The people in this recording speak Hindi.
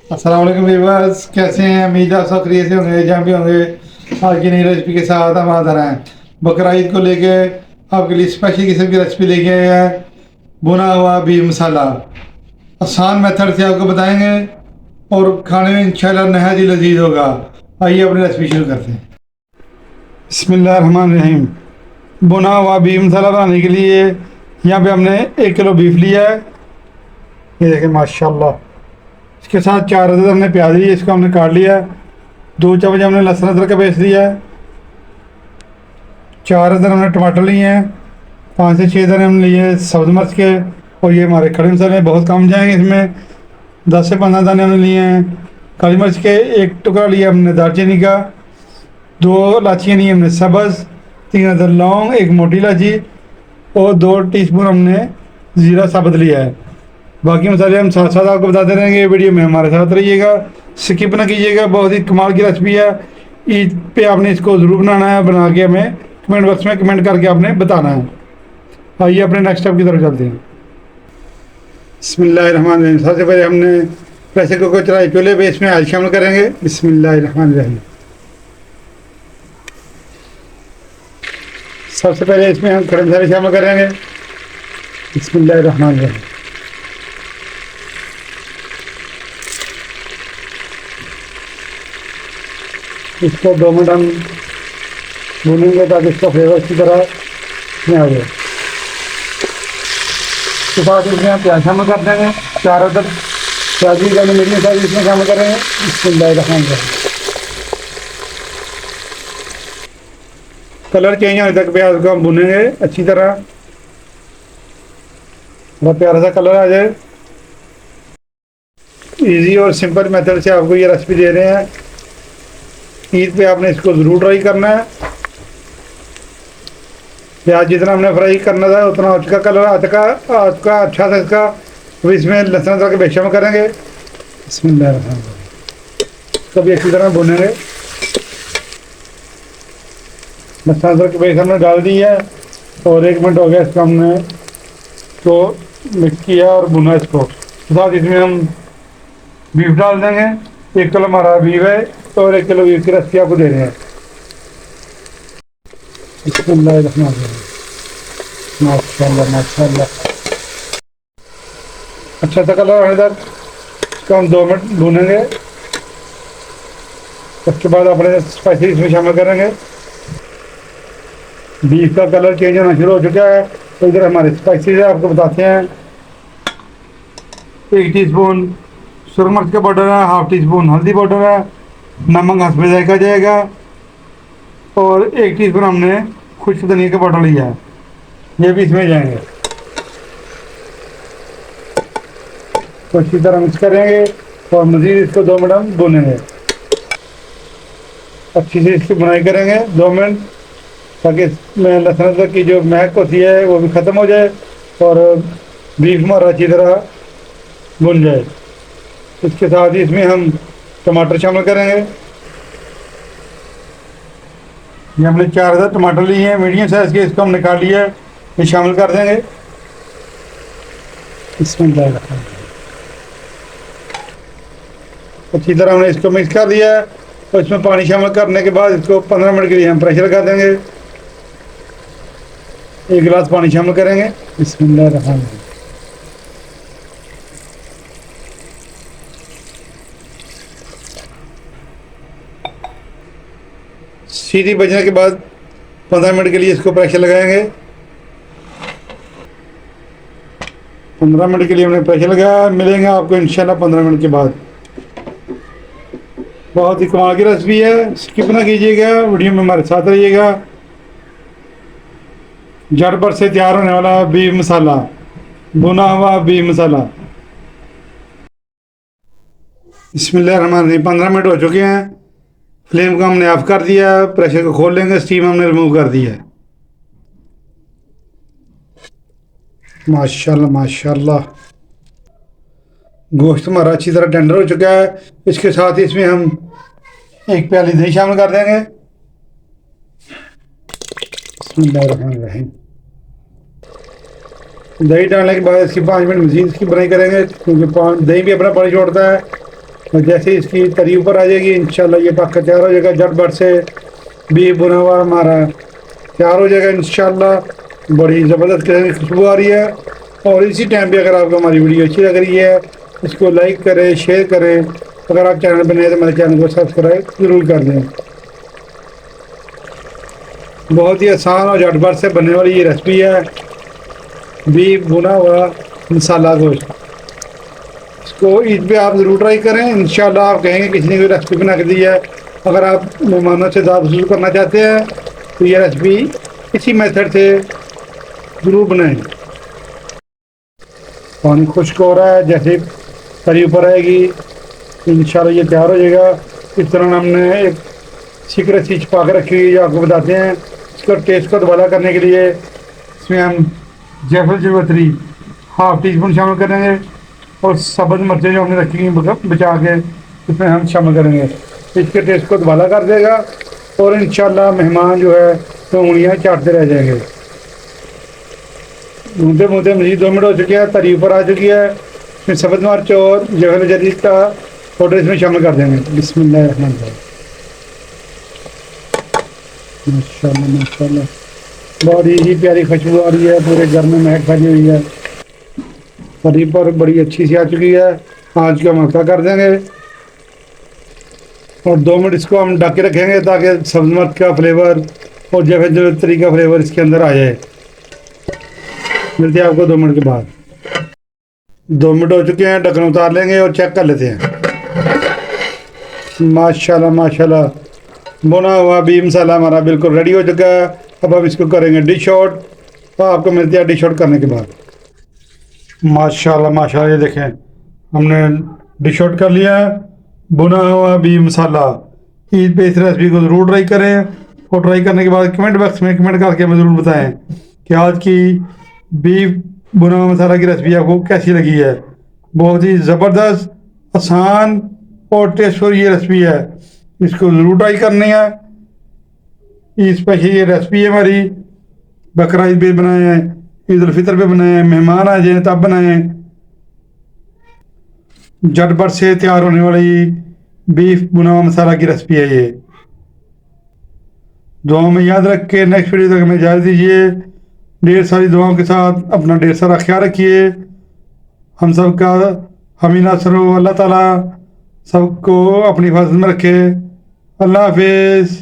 अस्सलाम वालेकुम व्यूअर्स, कैसे हैं? उम्मीद है सब खैरियत से होंगे, जहाँ भी होंगे। आज की नई रेसिपी के साथ हम हाजिर हैं। बकरा ईद को लेके आपके लिए स्पेशल किस्म की रेसिपी लेके आए हैं। भुना हुआ बीफ मसाला आसान मेथड से आपको बताएंगे और खाने में इंशाल्लाह नहायत ही लजीज होगा। आइए अपनी रेसिपी शुरू करते हैं। बिस्मिल्लाहिर्रहमानिर्रहीम। भुना हुआ बीफ मसाला बनाने के लिए यहाँ पे हमने 1 किलो बीफ लिया है। ये देखें माशाल्लाह। इसके साथ 4 अदद हमने प्याज लिए, इसको हमने काट लिया है। 2 चम्मच हमने लहसुन अदरक का पेस्ट लिया है। 4 अदद हमने टमाटर लिए हैं। 5 से 6 दाने हमने लिए सब्ज़ मिर्च के। और ये हमारे खड़े मसाले बहुत कम जाएंगे इसमें। 10 से 15 दाने हमने लिए हैं काली मिर्च के। 1 टुकड़ा लिया हमने दालचीनी का। 2 इलाचियाँ ली हमने सब्ज़। 3 अदद लौंग, 1 मोटी इलायची और 2 टीस्पून हमने ज़ीरा साबुत लिया है। बाकी मसाले हम साथ साथ आपको बताते रहेंगे। वीडियो में हमारे साथ रहिएगा, स्किप ना कीजिएगा। बहुत ही कमाल की रेसिपी है। ईद पे आपने इसको ज़रूर बनाना है। बना के हमें कमेंट बॉक्स में कमेंट करके आपने बताना है। आइए अपने नेक्स्ट स्टेप की तरफ चलते हैं। बिस्मिल्लाहिर्रहमानिर्रहीम। सबसे पहले हमने प्रेशर कुकर चढ़ाई, चूल्हे पे इसमें ऑयल शामिल करेंगे। बिस्मिल्लाहिर्रहमानिर्रहीम। सबसे पहले इसमें हम खड़े मसाले शामिल करेंगे। बिस्मिल्लाहिर्रहमानिर्रहीम। इसको 2 मिनट हम भूनेंगे ताकि इसका फ्लेवर अच्छी तरह इसमें आ जाए। उसके बाद इसमें हम प्याज शामिल कर देंगे। 4 अदद प्याज की हमने मीडियम साइज इसमें शामिल करेंगे। बिस्मिल्लाहिर्रहमानिर्रहीम। कलर चेंज होने तक प्याज को हम भूनेंगे अच्छी तरह, थोड़ा प्यारा सा कलर आ जाए। इजी और सिंपल मेथड से आपको ये रेसिपी दे रहे हैं। ईद पे आपने इसको ज़रूर ट्राई करना है। प्याज जितना हमने फ्राई करना था उतना उसका कलर आपका अच्छा सा इसका। तो इसमें लहसुन अदरक के पेस्ट शामिल करेंगे। इसमें कभी अच्छी तरह भुनेंगे। लहसुन अदरक के पेस्ट हमने डाल दी है और 1 मिनट हो गया इसको हमने तो मिक्स किया और भुना इसको। साथ इसमें हम बीफ डाल देंगे। 1 किलो हमारा बीफ है और 1 किलो बीफ की रेसिपी आपको दे रहे हैं। माशाल्लाह माशाल्लाह। अच्छा सा कलर आने तक इसको हम 2 मिनट भूनेंगे। उसके बाद अपने स्पाइसी इसमें शामिल करेंगे। बीफ का कलर चेंज होना शुरू हो चुका है तो इधर हमारे स्पाइसीज आपको बताते हैं। 1 टीस्पून सुरख मिर्च का पाउडर है, ½ टीस्पून हल्दी पाउडर है, नमक हस्बे जायका जाएगा और 1 टीस्पून हमने खुश्क धनिया का पाउडर लिया है, ये भी इसमें जाएंगे। तो अच्छी तरह मिक्स करेंगे और मज़ीद इसको 2 मिनट हम भूनेंगे। अच्छी से इसकी बुनाई करेंगे 2 मिनट ताकि इसमें लहसुन अदरक की जो महक होती है वो भी ख़त्म हो जाए और बीफ हमारा अच्छी तरह भुन जाए। इसके साथ ही इसमें हम टमाटर शामिल करेंगे। ये हमने 4 अदद टमाटर लिए हैं मीडियम साइज़ के, इसको हमने काट लिया है, ये शामिल कर देंगे। इसमें अच्छी तरह हमने इसको मिक्स कर दिया है और इसमें पानी शामिल करने के बाद इसको 15 मिनट के लिए हम प्रेशर लगा देंगे। 1 गिलास पानी शामिल करेंगे। बिस्मिल्लाहिर्रहमानिर्रहीम। सीटी बजने के बाद 15 मिनट के लिए इसको प्रेशर लगाएंगे। 15 मिनट के लिए हमने प्रेशर लगाया। मिलेंगे आपको इंशाल्लाह 15 मिनट के बाद। बहुत ही कमाल की रेसिपी है, स्किप ना कीजिएगा, वीडियो में हमारे साथ रहिएगा। झटपट से तैयार होने वाला बीफ मसाला, भुना हुआ बीफ मसाला। बिस्मिल्लाहिर्रहमानिर्रहीम। 15 मिनट हो चुके हैं। फ्लेम को हमने ऑफ कर दिया, प्रेशर को खोल लेंगे, स्टीम हमने रिमूव कर दिया है। माशाल्लाह माशाल्लाह। गोश्त हमारा अच्छी तरह टेंडर हो चुका है। इसके साथ ही इसमें हम 1 प्याली दही शामिल कर देंगे। बिस्मिल्लाहिर्रहमानिर्रहीम। दही डालने के बाद इसकी 5 मिनट मज़ीद इसकी बनाई करेंगे क्योंकि दही भी अपना पानी छोड़ता है और जैसे ही इसकी तरी ऊपर आ जाएगी इंशाल्लाह ये पक कर तैयार हो जाएगा। झटपट से बीफ भुना हुआ हमारा तैयार हो जाएगा इंशाल्लाह। बड़ी ज़बरदस्त किस्म की खुशबू आ रही है। और इसी टाइम पे अगर आपको हमारी वीडियो अच्छी लग रही है इसको लाइक करें, शेयर करें। अगर आप चैनल पर नए तो हमारे चैनल को सब्सक्राइब ज़रूर कर दें। बहुत ही आसान और झटपट से बनने वाली ये रेसिपी है बीफ भुना हुआ मसाला गोश्त। इसको ईद पे आप ज़रूर ट्राई करें, इंशाल्लाह आप कहेंगे किसी ने कोई रेसिपी बना के दी है। अगर आप मेहमानों से दावत वसूल करना चाहते हैं तो ये रेसिपी इसी मेथड से ज़रूर बनाएं। पानी खुश्क हो रहा है, जैसे तरी ऊपर आएगी इंशाल्लाह ये तैयार हो जाएगा। इस तरह हमने एक सीक्रेट चीज़ छुपा के रखी हुई है, आपको बताते हैं। इसका टेस्ट को दोबारा करने के लिए इसमें हम जायफल जावित्री हाफ टी स्पून शामिल करेंगे और सब्ज़ मिर्चें जो हमने रखी हैं बचा के इसमें हम शामिल करेंगे। इसके टेस्ट को दोबारा कर देगा और इंशाल्लाह मेहमान जो है तो उंगलियां चाटते रह जाएंगे। भूनते भूनते मज़ीद 2 मिनट हो चुके हैं, तरी ऊपर आ चुकी है। इसमें सब्ज़ मिर्च और जायफल जावित्री का पाउडर इसमें शामिल कर देंगे। बिस्मिल्लाह रहमान रहीम। माशाल्लाह माशाल्लाह बड़ी ही प्यारी खुशबू आ रही है, पूरे घर में महक फैली हुई है। तरी पर बड़ी अच्छी सी आ चुकी है। आज का मक्का कर देंगे और 2 मिनट इसको हम ढक के रखेंगे ताकि सब्ज़ मिर्च का फ्लेवर और जायफल जावित्री का फ्लेवर इसके अंदर आ जाए। मिलते हैं आपको 2 मिनट के बाद। 2 मिनट हो चुके हैं, ढक्कन उतार लेंगे और चेक कर लेते हैं। माशाल्लाह माशाल्लाह भुना हुआ बीफ मसाला हमारा बिल्कुल रेडी हो चुका है। अब हम इसको करेंगे डिश आउट। तो आपको मिलते हैं डिश आउट करने के बाद। माशाल्लाह माशाल्लाह ये देखें हमने डिश आउट कर लिया है भुना हुआ बीफ मसाला। ईद पे इस रेसिपी को ज़रूर ट्राई करें और ट्राई करने के बाद कमेंट बॉक्स में कमेंट करके हमें ज़रूर बताएं कि आज की बीफ भुना हुआ मसाला की रेसिपी आपको कैसी लगी है। बहुत ही ज़बरदस्त, आसान और टेस्टफुल ये रेसिपी है, इसको ज़रूर ट्राई करनी है। ईद स्पेशल ये रेसिपी है हमारी। बकरा ईद पे बनाए हैं, ईद उल फितर पे बनाए हैं, मेहमान आ जाए तब बनाएं। झटपट से तैयार होने वाली बीफ भुना हुआ मसाला की रेसिपी है ये। दुआओं में याद रख के नेक्स्ट वीडियो तक हमें इजाज़त दीजिए। ढेर सारी दुआओं के साथ अपना ढेर सारा ख्याल रखिए। हम सब का हमी नासर हो। अल्लाह ताला सबको अपनी हिफाजत में रखे। अल्लाह हाफिज़।